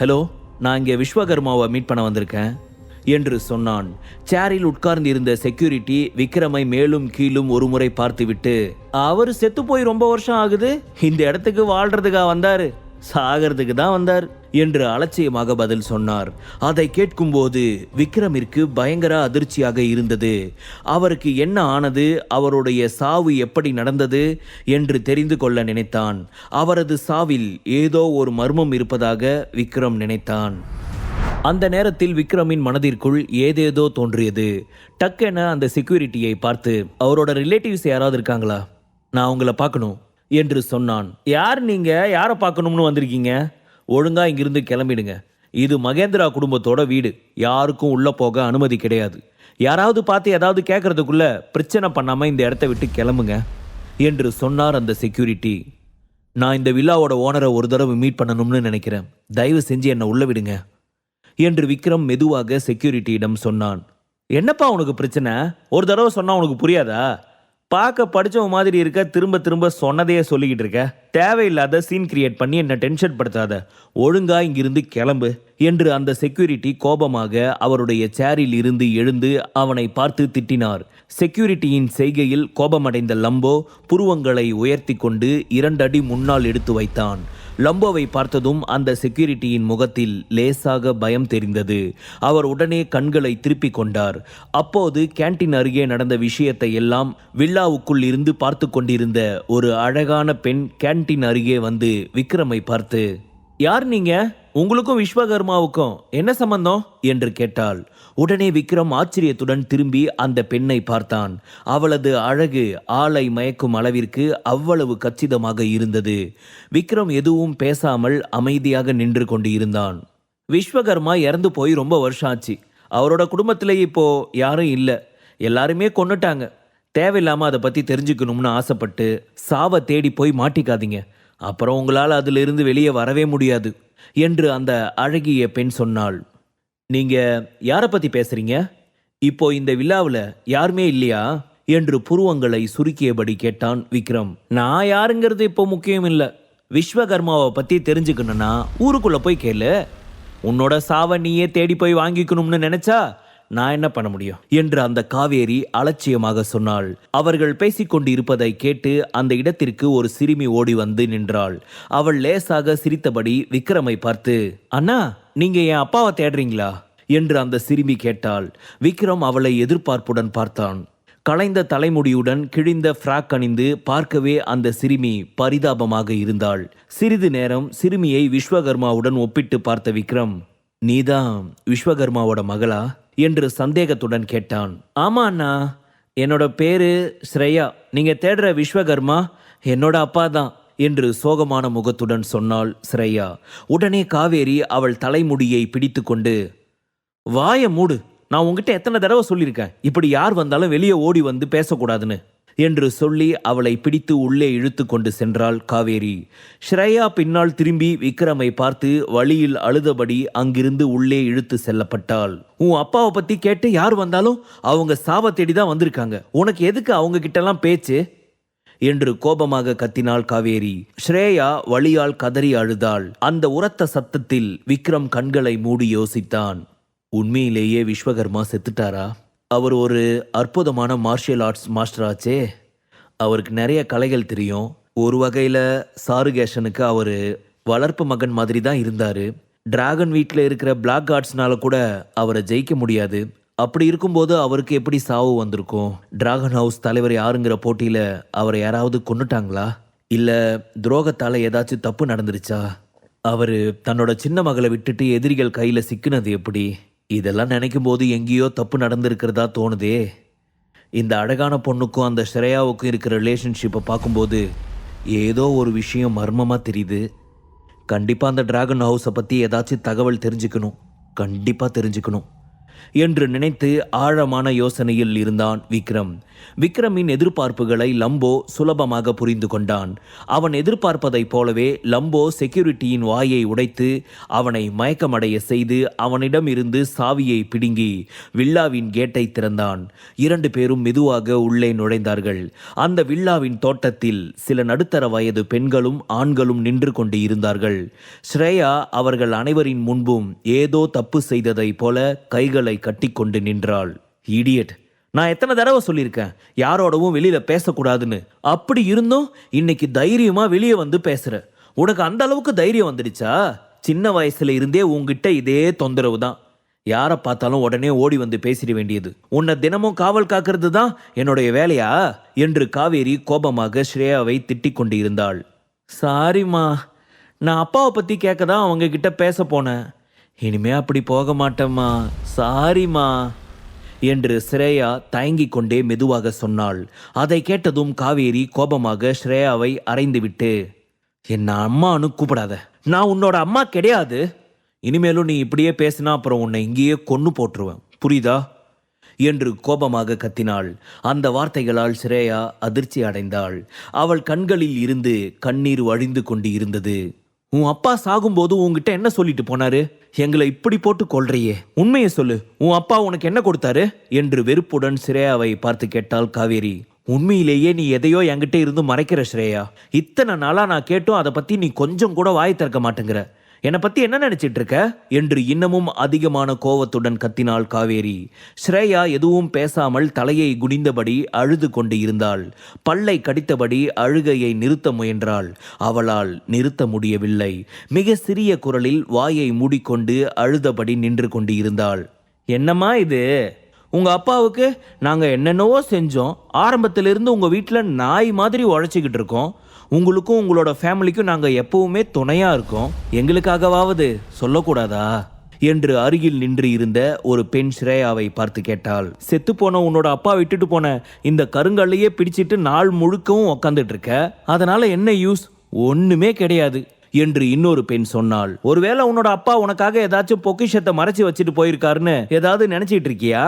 Hello, நான் இங்கே விஸ்வகர்மாவை meet பண்ண வந்திருக்கேன் என்று சொன்னான். சேரில் உட்கார்ந்திருந்த செக்யூரிட்டி விக்ரமை மேலும் கீழும் ஒரு முறை பார்த்துவிட்டு, அவர் செத்து போய் ரொம்ப வருஷம் ஆகுது, இந்த இடத்துக்கு வாழ்றதுக்கா வந்தாரு, சாகிறதுக்கு தான் வந்தார் என்று அலட்சியமாக பதில் சொன்னார். அதை கேட்கும்போது விக்ரமிற்கு பயங்கர அதிர்ச்சியாக இருந்தது. அவருக்கு என்ன ஆனது, அவருடைய சாவு எப்படி நடந்தது என்று தெரிந்து கொள்ள நினைத்தான். அவரது சாவில் ஏதோ ஒரு மர்மம் இருப்பதாக விக்ரம் நினைத்தான். அந்த நேரத்தில் விக்ரமின் மனதிற்குள் ஏதேதோ தோன்றியது. டக்கென அந்த செக்யூரிட்டியை பார்த்து, அவரோட ரிலேட்டிவ்ஸ் யாராவது இருக்காங்களா, நான் உங்களை பார்க்கணும் என்று சொன்னான். யார் நீங்க, யாரை பார்க்கணும்னு வந்திருக்கீங்க, ஒழுங்கா இங்கிருந்து கிளம்பிடுங்க, இது மகேந்திரா குடும்பத்தோட வீடு, யாருக்கும் உள்ள போக அனுமதி கிடையாது, யாராவது பார்த்து ஏதாவது கேட்கறதுக்குள்ள பிரச்சனை பண்ணாம இந்த இடத்த விட்டு கிளம்புங்க என்று சொன்னார் அந்த செக்யூரிட்டி. நான் இந்த வில்லாவோட ஓனரை ஒரு தடவை மீட் பண்ணணும்னு நினைக்கிறேன், தயவு செஞ்சு என்னை உள்ள விடுங்க என்று விக்ரம் மெதுவாக செக்யூரிட்டியிடம் சொன்னான். என்னப்பா உனக்கு பிரச்சனை, ஒரு தடவை சொன்னா உனக்கு புரியாதா, பார்க்க படிச்சவன் மாதிரி இருக்க, திரும்ப திரும்ப சொன்னதையே சொல்லிக்கிட்டு இருக்க, தேவையில்லாத சீன் கிரியேட் பண்ணி என்ன டென்ஷன் படுத்தாத, ஒழுங்கா இங்கிருந்து கிளம்பு என்று அந்த செக்யூரிட்டி கோபமாக அவருடைய சேரில் இருந்து எழுந்து அவனை பார்த்து திட்டினார். செக்யூரிட்டியின் செய்கையில் கோபமடைந்த லம்போ புருவங்களை உயர்த்தி கொண்டு 2 அடி முன்னால் எடுத்து வைத்தான். லம்போவை பார்த்ததும் அந்த செக்யூரிட்டியின் முகத்தில் லேசாக பயம் தெரிந்தது. அவர் உடனே கண்களை திருப்பிக் கொண்டார். அப்போது கேண்டீன் அருகே நடந்த விஷயத்தை எல்லாம் வில்லாவுக்குள் இருந்து பார்த்து கொண்டிருந்த ஒரு அழகான பெண் கேண்டீன் அருகே வந்து விக்ரமை பார்த்து, யார் நீங்க, உங்களுக்கும் விஸ்வகர்மாவுக்கும் என்ன சம்பந்தம் என்று கேட்டாள். உடனே விக்ரம் ஆச்சரியத்துடன் திரும்பி அந்த பெண்ணை பார்த்தான். அவளது அழகு ஆளை மயக்கும் அளவிற்கு அவ்வளவு கச்சிதமாக இருந்தது. விக்ரம் எதுவும் பேசாமல் அமைதியாக நின்று கொண்டு இருந்தான். விஸ்வகர்மா இறந்து போய் ரொம்ப வருஷம் ஆச்சு, அவரோட குடும்பத்தில் இப்போ யாரும் இல்லை, எல்லாருமே கொன்னுட்டாங்க, தேவையில்லாமல் அதை பற்றி தெரிஞ்சுக்கணும்னு ஆசைப்பட்டு சாவை தேடி போய் மாட்டிக்காதீங்க, அப்புறம் உங்களால் அதிலிருந்து வெளியே வரவே முடியாது என்று அந்த அழகிய பெண் சொன்னாள். நீங்க யாரை பத்தி பேசுறீங்க, இப்போ இந்த விழாவில் யாருமே இல்லையா என்று புருவங்களை சுருக்கியபடி கேட்டான் விக்ரம். நான் யாருங்கிறது இப்போ முக்கியம் இல்லை, விஸ்வகர்மாவை பத்தி தெரிஞ்சுக்கணும்னா ஊருக்குள்ள போய் கேளு, உன்னோட சாவை நீயே தேடி போய் வாங்கிக்கணும்னு நினைச்சா நான் என்ன பண்ண முடியும் என்று அந்த காவேரி அலட்சியமாக சொன்னாள். அவர்கள் பேசிக்கொண்டு இருப்பதை கேட்டு அந்த இடத்திற்கு ஒரு சிறுமி ஓடி வந்து நின்றாள். அவள் லேசாக சிரித்தபடி விக்ரமை பார்த்து, அண்ணா நீங்க என் அப்பாவை தேடுறீங்களா என்று அந்த சிறுமி கேட்டாள். விக்ரம் அவளை எதிர்பார்ப்புடன் பார்த்தான். களைந்த தலைமுடியுடன் கிழிந்த ஃப்ராக் அணிந்து பார்க்கவே அந்த சிறுமி பரிதாபமாக இருந்தாள். சிறிது நேரம் சிறுமியை விஸ்வகர்மாவுடன் ஒப்பிட்டு பார்த்த விக்ரம், நீதான் விஸ்வகர்மாவோட மகளா என்று சந்தேகத்துடன் கேட்டான். ஆமா அண்ணா, என்னோட பேரு ஸ்ரேயா, நீங்க தேடுற விஸ்வகர்மா என்னோட அப்பா தான் என்று சோகமான முகத்துடன் சொன்னாள் ஸ்ரேயா. உடனே காவேரி அவள் தலைமுடியை பிடித்து கொண்டு, வாய மூடு, நான் உங்ககிட்ட எத்தனை தடவை சொல்லியிருக்கேன், இப்படி யார் வந்தாலும் வெளியே ஓடி வந்து பேசக்கூடாதுன்னு என்று சொல்லி அவளை பிடித்து உள்ளே இழுத்து கொண்டு சென்றாள் காவேரி. ஸ்ரேயா பின்னால் திரும்பி விக்ரமை பார்த்து வழியில் அழுதபடி அங்கிருந்து உள்ளே இழுத்து செல்லப்பட்டாள். உன் அப்பாவை பத்தி கேட்டு யார் வந்தாலும் அவங்க சாப தேடி தான் வந்திருக்காங்க, உனக்கு எதுக்கு அவங்க கிட்டலாம் பேச்சு என்று கோபமாக கத்தினாள் காவேரி. ஸ்ரேயா வழியால் கதறி அழுதாள். அந்த உரத்த சத்தத்தில் விக்ரம் கண்களை மூடி யோசித்தான். உண்மையிலேயே விஸ்வகர்மா செத்துட்டாரா? அவர் ஒரு அற்புதமான மார்ஷியல் ஆர்ட்ஸ் மாஸ்டர் ஆச்சே, அவருக்கு நிறைய கலைகள் தெரியும். ஒரு வகையில் சாருகேஷனுக்கு அவர் வளர்ப்பு மகன் மாதிரி தான் இருந்தார். டிராகன் வீட்டில் இருக்கிற பிளாக் கார்ட்ஸ்னால கூட அவரை ஜெயிக்க முடியாது. அப்படி இருக்கும்போது அவருக்கு எப்படி சாவு வந்திருக்கும்? டிராகன் ஹவுஸ் தலைவர் யாருங்கிற போட்டியில் அவரை யாராவது கொன்னுட்டாங்களா, இல்லை துரோகத்தால் ஏதாச்சும் தப்பு நடந்துருச்சா? அவர் தன்னோட சின்ன மகளை விட்டுட்டு எதிரிகள் கையில் சிக்கினது எப்படி? இதெல்லாம் நினைக்கும் போது எங்கேயோ தப்பு நடந்திருக்கிறதா தோணுதே. இந்த அழகான பொண்ணுக்கும் அந்த ஸ்ரேயாவுக்கும் இருக்கிற ரிலேஷன்ஷிப்பை பார்க்கும்போது ஏதோ ஒரு விஷயம் மர்மமாக தெரியுது. கண்டிப்பாக அந்த டிராகன் ஹவுஸை பற்றி ஏதாச்சும் தகவல் தெரிஞ்சுக்கணும், கண்டிப்பாக தெரிஞ்சுக்கணும் என்று நினைத்து ஆழமான யோசனையில் இருந்தான் விக்ரம். விக்ரமின் எதிர்பார்ப்புகளை லம்போ சுலபமாக புரிந்து கொண்டான். அவன் எதிர்பார்ப்பதைப் போலவே லம்போ செக்யூரிட்டியின் வாயை உடைத்து அவனை மயக்கமடைய செய்து அவனிடம் இருந்து சாவியை பிடுங்கி வில்லாவின் கேட்டை திறந்தான். 2 பேரும் மெதுவாக உள்ளே நுழைந்தார்கள். அந்த வில்லாவின் தோட்டத்தில் சில நடுத்தர வயது பெண்களும் ஆண்களும் நின்று கொண்டு இருந்தார்கள். ஸ்ரேயா அவர்கள் அனைவரின் முன்பும் ஏதோ தப்பு செய்ததைப் போல கைகளை கட்டிக்கொண்டு நின்றாள். இடியட், நான் எத்தனை தடவை சொல்லியிருக்கேன் யாரோடவும் வெளியில பேசக்கூடாதுன்னு. அப்படி இருந்தும் இன்னைக்கு தைரியமா வெளியே வந்து பேசுற. உனக்கு அந்த அளவுக்கு தைரியம் வந்துடுச்சா? சின்ன வயசுல இருந்தே உங்ககிட்ட இதே தொந்தரவு தான். யாரை பார்த்தாலும் உடனே ஓடி வந்து பேசிட வேண்டியது. உன்னை தினமும் காவல் காக்கிறது தான் என்னுடைய வேலையா என்று காவேரி கோபமாக ஸ்ரேயாவை திட்டிக் கொண்டு இருந்தாள். சாரிம்மா, நான் அப்பாவை பத்தி கேட்க தான் அவங்க கிட்ட பேச போனேன். இனிமே அப்படி போக மாட்டேம்மா, சாரிம்மா என்று ஸ்ரேயா தயங்கிக் கொண்டே மெதுவாக சொன்னாள். அதை கேட்டதும் காவேரி கோபமாக ஸ்ரேயாவை அறைந்துவிட்டு, என்ன அம்மானு கூப்பிடாத, நான் உன்னோட அம்மா கிடையாது. இனிமேலும் நீ இப்படியே பேசினா அப்புறம் உன்னை இங்கேயே கொன்னு போட்டுருவேன், புரியுதா என்று கோபமாக கத்தினாள். அந்த வார்த்தைகளால் ஸ்ரேயா அதிர்ச்சி அடைந்தாள். அவள் கண்களில் இருந்து கண்ணீர் வழிந்து கொண்டு இருந்தது. உன் அப்பா சாகும்போது உன்கிட்ட என்ன சொல்லிட்டு போனாரு? எங்களை இப்படி போட்டு கொல்றியே, உண்மையை சொல்லு, உன் அப்பா உனக்கு என்ன கொடுத்தாரு என்று வெறுப்புடன் ஸ்ரேயாவை பார்த்து கேட்டாள் காவேரி. உண்மையிலேயே நீ எதையோ என்கிட்ட இருந்து மறைக்கிற ஸ்ரேயா. இத்தனை நாளா நான் கேட்டும் அதை பத்தி நீ கொஞ்சம் கூட வாய் திறக்க மாட்டேங்கிற. என்னை பத்தி என்ன நினைச்சிட்டு இருக்க என்று இன்னமும் அதிகமான கோவத்துடன் கத்தினாள் காவேரி. ஸ்ரேயா எதுவும் பேசாமல் தலையை குனிந்தபடி அழுது கொண்டு இருந்தாள். பல்லை கடித்தபடி அழுகையை நிறுத்த முயன்றாள். அவளால் நிறுத்த முடியவில்லை. மிக சிறிய குரலில் வாயை மூடிக்கொண்டு அழுதபடி நின்று கொண்டு இருந்தாள். என்னம்மா இது? உங்க அப்பாவுக்கு நாங்க என்னென்னவோ செஞ்சோம். ஆரம்பத்திலிருந்து உங்க வீட்டில் நாய் மாதிரி உழைச்சிக்கிட்டு இருக்கோம். உங்களுக்கும் உங்களோட ஃபேமிலிக்கும் நாங்கள் எப்பவுமே துணையா இருக்கோம். எங்களுக்காகவாவது சொல்லக்கூடாதா என்று அருகில் நின்று இருந்த ஒரு பெண் ஸ்ரேயாவை பார்த்து கேட்டாள். செத்து போன உன்னோட அப்பா விட்டுட்டு போன இந்த கருங்கல்லையே பிடிச்சிட்டு நாள் முழுக்கவும் உக்காந்துட்டு இருக்க. அதனால என்ன யூஸ்? ஒண்ணுமே கிடையாது என்று இன்னொரு பெண் சொன்னாள். ஒருவேளை உன்னோட அப்பா உனக்காக ஏதாச்சும் பொக்கிஷத்தை மறைச்சு வச்சுட்டு போயிருக்காருன்னு ஏதாவது நினைச்சிட்டு இருக்கியா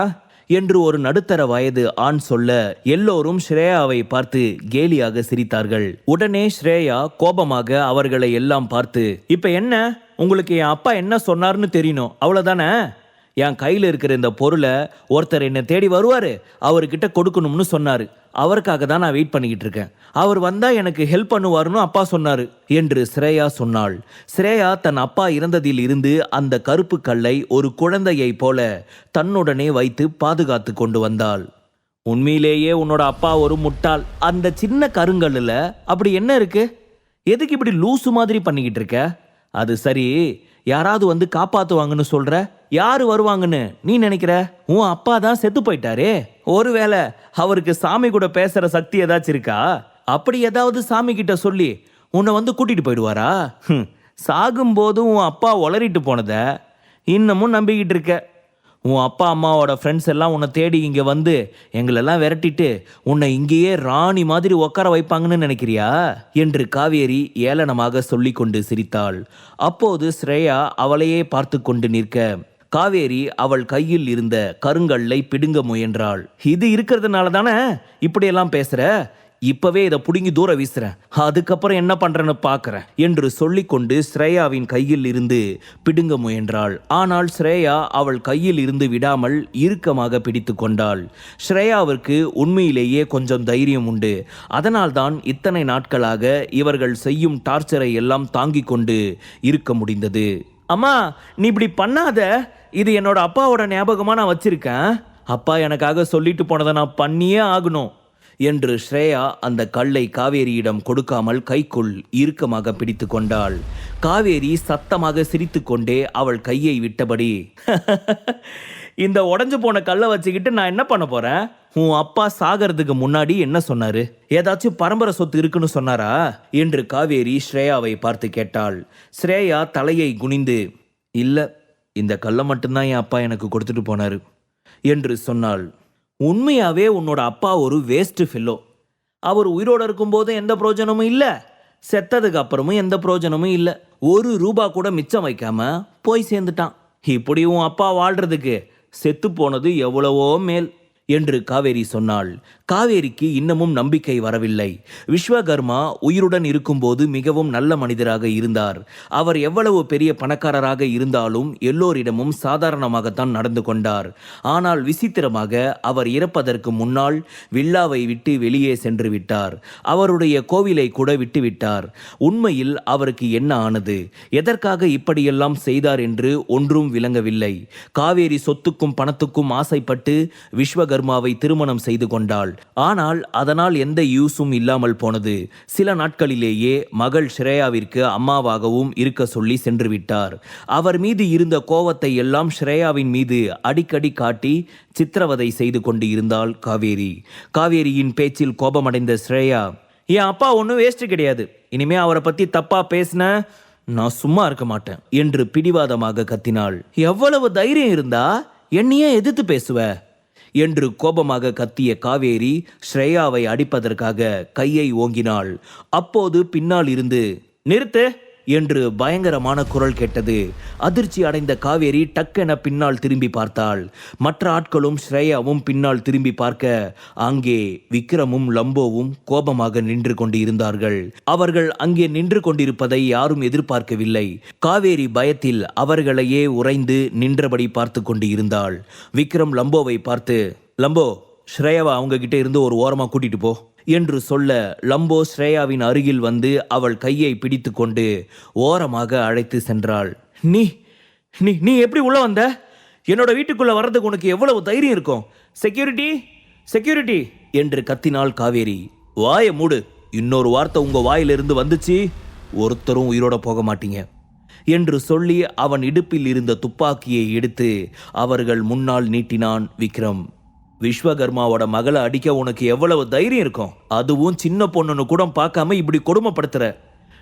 என்று ஒரு நடுத்தர வயது ஆண் சொல்ல எல்லோரும் ஸ்ரேயாவை பார்த்து கேலியாக சிரித்தார்கள். உடனே ஸ்ரேயா கோபமாக அவர்களை எல்லாம் பார்த்து, இப்ப என்ன, உங்களுக்கு என் அப்பா என்ன சொன்னார்னு தெரியணும், அவ்வளவுதானே? என் கையில் இருக்கிற இந்த பொருளை ஒருத்தர் என்னை தேடி வருவாரு, அவர்கிட்ட கொடுக்கணும்னு சொன்னாரு. அவருக்காக தான் நான் வெயிட் பண்ணிக்கிட்டு இருக்கேன். அவர் வந்தா எனக்கு ஹெல்ப் பண்ணுவாருன்னு அப்பா சொன்னாரு என்று ஸ்ரேயா சொன்னாள். ஸ்ரேயா தன் அப்பா இறந்ததில் இருந்து அந்த கருப்பு கல்லை ஒரு குழந்தையை போல தன்னுடனே வைத்து பாதுகாத்து கொண்டு வந்தாள். உண்மையிலேயே உன்னோட அப்பா ஒரு முட்டாள். அந்த சின்ன கருங்கல்லுல அப்படி என்ன இருக்கு? எதுக்கு இப்படி லூசு மாதிரி பண்ணிக்கிட்டு இருக்க? அது சரி, யாராவது வந்து காப்பாத்துவாங்கன்னு சொல்ற, யாரு வருவாங்கன்னு நீ நினைக்கிற? உன் அப்பா தான் செத்து போயிட்டாரே. ஒருவேளை அவருக்கு சாமி கூட பேசுற சக்தி ஏதாச்சும் இருக்கா? அப்படி ஏதாவது சாமி கிட்ட சொல்லி உன்னை வந்து கூட்டிட்டு போயிடுவாரா? சாகும்போதும் உன் அப்பா உளறிட்டு போனத இன்னமும் நம்பிக்கிட்டு இருக்க. உன் அப்பா அம்மாவோட ஃப்ரெண்ட்ஸ் எல்லாம் உன்னை தேடி இங்கே வந்து எங்களெல்லாம் விரட்டிட்டு உன்னை இங்கேயே ராணி மாதிரி உட்கார வைப்பாங்கன்னு நினைக்கிறியா என்று காவேரி ஏளனமாக சொல்லி கொண்டு சிரித்தாள். அப்போது ஸ்ரேயா அவளையே பார்த்து கொண்டு நிற்க காவேரி அவள் கையில் இருந்த கருங்கல்லை பிடுங்க முயன்றாள். இது இருக்கிறதுனால தானே இப்படியெல்லாம் பேசுற? இப்பவே இதை புடுங்கி தூர வீசுறேன், அதுக்கப்புறம் என்ன பண்றேன்னு பாக்குறேன் என்று சொல்லிக்கொண்டு ஸ்ரேயாவின் கையில் இருந்து பிடுங்க முயன்றாள். ஆனால் ஸ்ரேயா அவள் கையில் இருந்து விடாமல் இறுக்கமாக பிடித்து கொண்டாள். ஸ்ரேயாவிற்கு உண்மையிலேயே கொஞ்சம் தைரியம் உண்டு. அதனால்தான் இத்தனை நாட்களாக இவர்கள் செய்யும் டார்ச்சரை எல்லாம் தாங்கிக் கொண்டு இருக்க முடிந்தது. அம்மா, நீ இப்படி பண்ணாத, இது என்னோட அப்பாவோட ஞாபகமா நான் வச்சிருக்கேன். அப்பா எனக்காக சொல்லிட்டு போனதை நான் பண்ணியே ஆகணும் என்று ஸ்ரேயா அந்த கல்லை காவேரியிடம் கொடுக்காமல் கைக்குள் இறுக்கமாக பிடித்து கொண்டாள். காவேரி சத்தமாக சிரித்து கொண்டே அவள் கையை விட்டபடி, இந்த உடஞ்சு போன கல்லை வச்சுக்கிட்டு நான் என்ன பண்ண போறேன்? உன் அப்பா சாகிறதுக்கு முன்னாடி என்ன சொன்னாரு? ஏதாச்சும் பரம்பரை சொத்து இருக்குன்னு சொன்னாரா என்று காவேரி ஸ்ரேயாவை பார்த்து கேட்டாள். ஸ்ரேயா தலையை குனிந்து, இல்ல, இந்த கல்லை மட்டும்தான் என் அப்பா எனக்கு கொடுத்துட்டு போனாரு என்று சொன்னாள். உண்மையாவே உன்னோட அப்பா ஒரு வேஸ்ட் ஃபெல்லோ. அவர் உயிரோடு இருக்கும்போது எந்த பிரயோஜனமும் இல்லை, செத்ததுக்கு அப்புறமும் எந்த பிரயோஜனமும் இல்லை. ₹1 கூட மிச்சம் வைக்காம போய் சேர்ந்துட்டான். இப்படி உன் அப்பா வாழ்றதுக்கு செத்து போனது எவ்வளவோ மேல் என்று காவேரி சொன்னாள். காவேரிக்கு இன்னமும் நம்பிக்கை வரவில்லை. விஸ்வகர்மா உயிருடன் இருக்கும்போது மிகவும் நல்ல மனிதராக இருந்தார். அவர் எவ்வளவு பெரிய பணக்காரராக இருந்தாலும் எல்லோரிடமும் சாதாரணமாகத்தான் நடந்து கொண்டார். ஆனால் விசித்திரமாக அவர் இறப்பதற்கு முன்னால் வில்லாவை விட்டு வெளியே சென்று விட்டார். அவருடைய கோவிலை கூட விட்டுவிட்டார். உண்மையில் அவருக்கு என்ன ஆனது, எதற்காக இப்படியெல்லாம் செய்தார் என்று ஒன்றும் விளங்கவில்லை. காவேரி சொத்துக்கும் பணத்துக்கும் ஆசைப்பட்டு விஸ்வகர்மாவை திருமணம் செய்து கொண்டாள். ஆனால் அதனால் எந்த யூஸும் இல்லாமல் போனது. சில நாட்களிலேயே மகள் ஸ்ரேயாவிற்கு அம்மாவாகவும் இருக்க சொல்லி சென்று விட்டார். அவர் மீது இருந்த கோவத்தை எல்லாம் ஸ்ரேயாவின் மீது அடிக்கடி காட்டி சித்திரவதை செய்து கொண்டு இருந்தாள் காவேரி. காவேரியின் பேச்சில் கோபமடைந்த ஸ்ரேயா, என் அப்பா ஒன்றும் வேஸ்ட் கிடையாது, இனிமே அவரை பத்தி தப்பா பேசின நான் சும்மா இருக்க மாட்டேன் என்று பிடிவாதமாக கத்தினாள். எவ்வளவு தைரியம் இருந்தா என்னையே எதிர்த்து பேசுவ என்று கோபமாக கத்திய காவேரி ஸ்ரேயாவை அடிப்பதற்காக கையை ஓங்கினாள். அப்போது பின்னால் இருந்து நிறுத்து என்று பயங்கரமான குரல் கேட்டது. அதிர்ச்சி அடைந்த காவேரி டக்கென பின்னால் திரும்பி பார்த்தாள். மற்ற ஆட்களும் ஸ்ரேயாவும் பின்னால் திரும்பி பார்க்க அங்கே விக்ரமும் லம்போவும் கோபமாக நின்று கொண்டு இருந்தார்கள். அவர்கள் அங்கே நின்று கொண்டிருப்பதை யாரும் எதிர்பார்க்கவில்லை. காவேரி பயத்தில் அவர்களையே உறைந்து நின்றபடி பார்த்து கொண்டு இருந்தாள். விக்ரம் லம்போவை பார்த்து, லம்போ, ஸ்ரேயாவை அவங்க கிட்ட இருந்து ஒரு ஓரமா கூட்டிட்டு போ என்று சொல்ல லம்போ ஸ்ரேயாவின் அருகில் வந்து அவள் கையை பிடித்து கொண்டு ஓரமாக அழைத்து சென்றாள். நீ நீ நீ எப்படி உள்ள வந்த? என்னோட வீட்டுக்குள்ள வர்றதுக்கு உனக்கு எவ்வளவு தைரியம் இருக்கும்? செக்யூரிட்டி, செக்யூரிட்டி என்று கத்தினாள் காவேரி. வாயை மூடு, இன்னொரு வார்த்தை உங்க வாயிலிருந்து வந்துச்சு ஒருத்தரும் உயிரோட போக மாட்டீங்க என்று சொல்லி அவன் இடுப்பில் இருந்த துப்பாக்கியை எடுத்து அவர்கள் முன்னால் நீட்டினான் விக்ரம். விஸ்வகர்மாவோட மகளை அடிக்க உனக்கு எவ்வளவு தைரியம் இருக்கும்? அதுவும் சின்ன பொண்ணுன்னு கூட பார்க்காம இப்படி கொடுமைப்படுத்துற,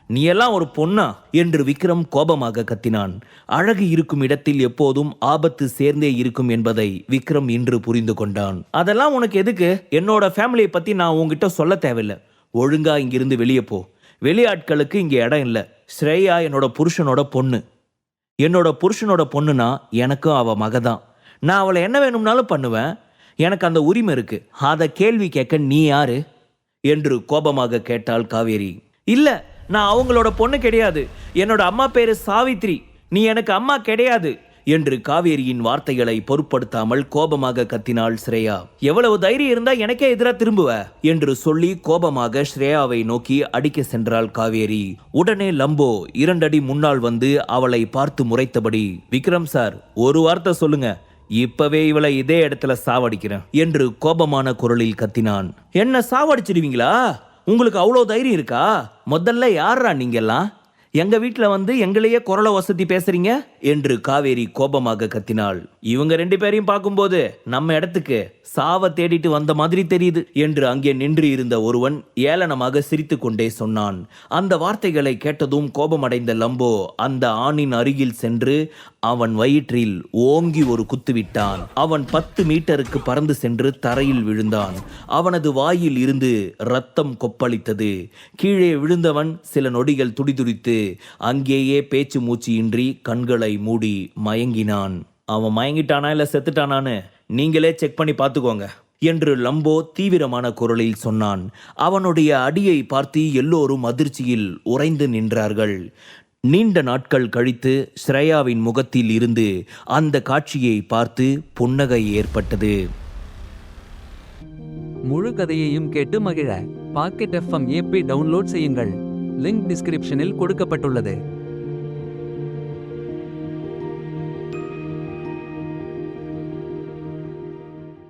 நீ எல்லாம் ஒரு பொண்ணா என்று விக்ரம் கோபமாக கத்தினான். அழகு இருக்கும் இடத்தில் எப்போதும் ஆபத்து சேர்ந்தே இருக்கும் என்பதை விக்ரம் இன்று புரிந்து கொண்டான். அதெல்லாம் உனக்கு எதுக்கு? என்னோட ஃபேமிலியை பத்தி நான் உங்ககிட்ட சொல்ல தேவையில்லை. ஒழுங்கா இங்கிருந்து வெளியே போ. வெளியாட்களுக்கு இங்க இடம் இல்லை. ஸ்ரேயா என்னோட புருஷனோட பொண்ணு. என்னோட புருஷனோட பொண்ணுனா எனக்கும் அவ மகதான். நான் அவளை என்ன வேணும்னாலும் பண்ணுவேன். எனக்கு அந்த உரிமை இருக்கு. அதை கேள்வி கேட்க நீ யாரு என்று கோபமாக கேட்டாள் காவேரி. இல்ல, நான் அவங்களோட பொண்ணு கிடையாது. என்னோட அம்மா பேரு சாவித்ரி. நீ எனக்கு அம்மா கிடையாது என்று காவேரியின் வார்த்தைகளை பொருட்படுத்தாமல் கோபமாக கத்தினாள் ஸ்ரேயா. எவ்வளவு தைரியம் இருந்தா எனக்கே எதிராக திரும்புவ என்று சொல்லி கோபமாக ஸ்ரேயாவை நோக்கி அடிக்க சென்றாள் காவேரி. உடனே லம்போ 2 அடி முன்னால் வந்து அவளை பார்த்து முறைத்தபடி, விக்ரம் சார், ஒரு வார்த்தை சொல்லுங்க, இப்பவே இவளை இதே இடத்துல சாவடிக்கிறேன் என்று கோபமான குரலில் கத்தினான். என்ன சாவடிச்சிடுவீங்களா? உங்களுக்கு அவ்வளோ தைரியம் இருக்கா? முதல்ல யாரா நீங்கெல்லாம் எங்க வீட்டில் வந்து எங்களையே குரலை வசதி பேசுறீங்க என்று காவேரி கோபமாக கத்தினாள். இவங்க 2 பேரையும் பார்க்கும்போது நம்ம இடத்துக்கு சாவ தேடிட்டு வந்த மாதிரி தெரியுது என்று அங்கே நின்று இருந்த ஒருவன் ஏளனமாக சிரித்து கொண்டே சொன்னான். அந்த வார்த்தைகளை கேட்டதும் கோபமடைந்த லம்போ அந்த ஆணின் அருகில் சென்று அவன் வயிற்றில் ஓங்கி ஒரு குத்துவிட்டான். அவன் 10 மீட்டருக்கு பறந்து சென்று தரையில் விழுந்தான். அவனது வாயில் இருந்து ரத்தம் கொப்பளித்தது. கீழே விழுந்தவன் சில நொடிகள் துடிதுடித்து அங்கேயே பேச்சு மூச்சு இன்றி கண்களை மூடி மயங்கினான். அவன் மயங்கிட்டானா இல்ல செத்துட்டானான்னு நீங்களே செக் பண்ணி பார்த்துக்கோங்க என்று லம்போ தீவிரமான குரலில் சொன்னான். அவனுடைய அடியை பார்த்து எல்லோரும் அதிர்ச்சியில் உறைந்து நின்றார்கள். நீண்ட நாட்கள் கழித்து ஸ்ரேயாவின் முகத்தில் இருந்து அந்த காட்சியை பார்த்து புன்னகை ஏற்பட்டது. முழு கதையையும் கேட்டு மகிழ பாக்கெட் FM ஆப்பை டவுன்லோட் செய்யுங்கள். லிங்க் டிஸ்கிரிப்ஷனில் கொடுக்கப்பட்டுள்ளது.